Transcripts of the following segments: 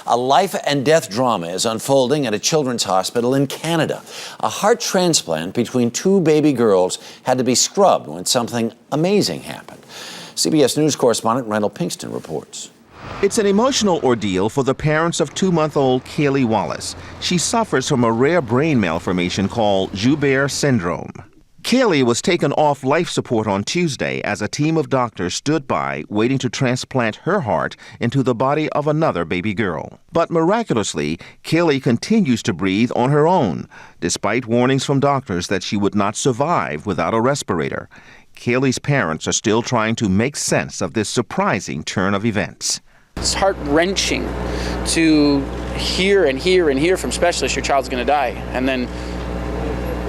A life and death drama is unfolding at a children's hospital in Canada. A heart transplant between two baby girls had to be scrubbed when something amazing happened. CBS News correspondent Randall Pinkston reports. It's an emotional ordeal for the parents of 2-month-old Kaylee Wallace. She suffers from a rare brain malformation called Joubert syndrome. Kaylee was taken off life support on Tuesday as a team of doctors stood by waiting to transplant her heart into the body of another baby girl. But miraculously, Kaylee continues to breathe on her own, despite warnings from doctors that she would not survive without a respirator. Kaylee's parents are still trying to make sense of this surprising turn of events. It's heart-wrenching to hear and hear and hear from specialists your child's going to die, and then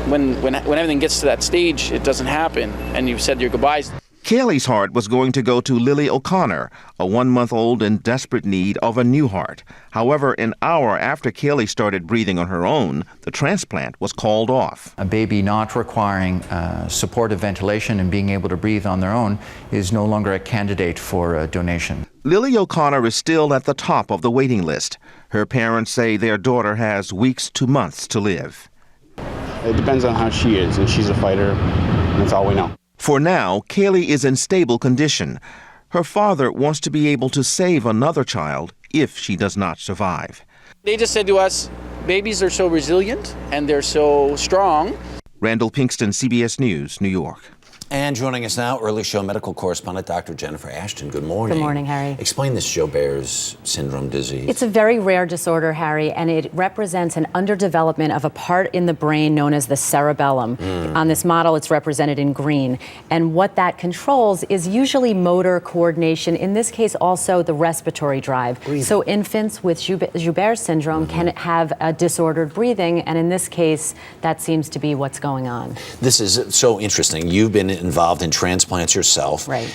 when everything gets to that stage, it doesn't happen, and you've said your goodbyes. Kaylee's heart was going to go to Lily O'Connor, a 1-month-old in desperate need of a new heart. However, an hour after Kaylee started breathing on her own, the transplant was called off. A baby not requiring supportive ventilation and being able to breathe on their own is no longer a candidate for a donation. Lily O'Connor is still at the top of the waiting list. Her parents say their daughter has weeks to months to live. It depends on how she is, and she's a fighter, and that's all we know. For now, Kaylee is in stable condition. Her father wants to be able to save another child if she does not survive. They just said to us, babies are so resilient and they're so strong. Randall Pinkston, CBS News, New York. And joining us now, early show medical correspondent Dr. Jennifer Ashton. Good morning. Good morning, Harry. Explain this Joubert syndrome disease. It's a very rare disorder, Harry, and it represents an underdevelopment of a part in the brain known as the cerebellum. On this model, it's represented in green. And what that controls is usually motor coordination, in this case also the respiratory drive. Breathing. So infants with Joubert syndrome can have a disordered breathing, and in this case, that seems to be what's going on. This is so interesting. You've been involved in transplants yourself. Right.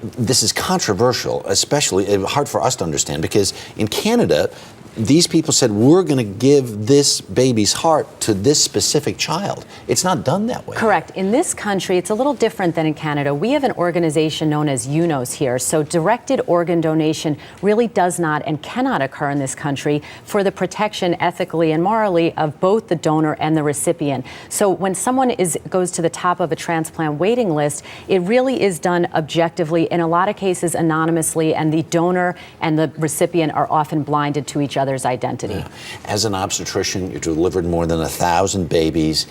This is controversial, especially hard for us to understand, because in Canada, these people said, we're going to give this baby's heart to this specific child. It's not done that way. Correct. In this country, it's a little different than in Canada. We have an organization known as UNOS here. So directed organ donation really does not and cannot occur in this country for the protection ethically and morally of both the donor and the recipient. So when someone goes to the top of a transplant waiting list, it really is done objectively, in a lot of cases anonymously, and the donor and the recipient are often blinded to each other's identity. Yeah. As an obstetrician, you delivered more than 1,000 babies.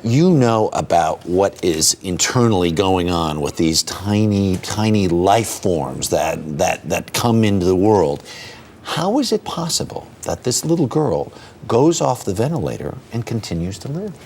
You know about what is internally going on with these tiny, tiny life forms that come into the world. How is it possible that this little girl goes off the ventilator and continues to live?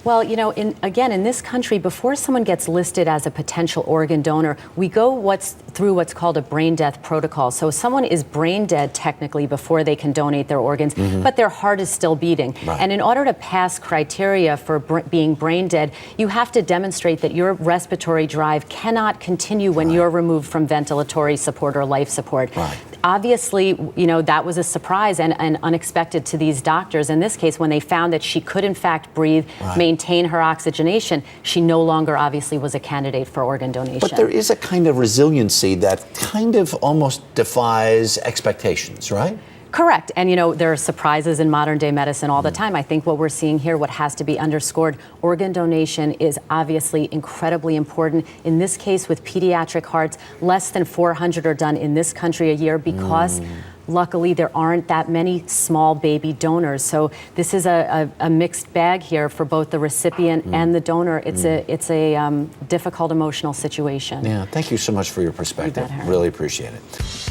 Well, you know, in this country, before someone gets listed as a potential organ donor, we go through what's called a brain death protocol. So someone is brain dead technically before they can donate their organs, but their heart is still beating. Right. And in order to pass criteria for being brain dead, you have to demonstrate that your respiratory drive cannot continue when you're removed from ventilatory support or life support. Right. Obviously, you know, that was a surprise and unexpected to these doctors. In this case, when they found that she could in fact breathe, maintain her oxygenation, she no longer obviously was a candidate for organ donation. But there is a kind of resiliency that kind of almost defies expectations, right? Correct. And, you know, there are surprises in modern day medicine all the time. I think what we're seeing here, what has to be underscored, organ donation is obviously incredibly important. In this case, with pediatric hearts, less than 400 are done in this country a year because luckily there aren't that many small baby donors. So this is a mixed bag here for both the recipient and the donor. It's a difficult emotional situation. Yeah, thank you so much for your perspective. You bet, Harry. Really appreciate it.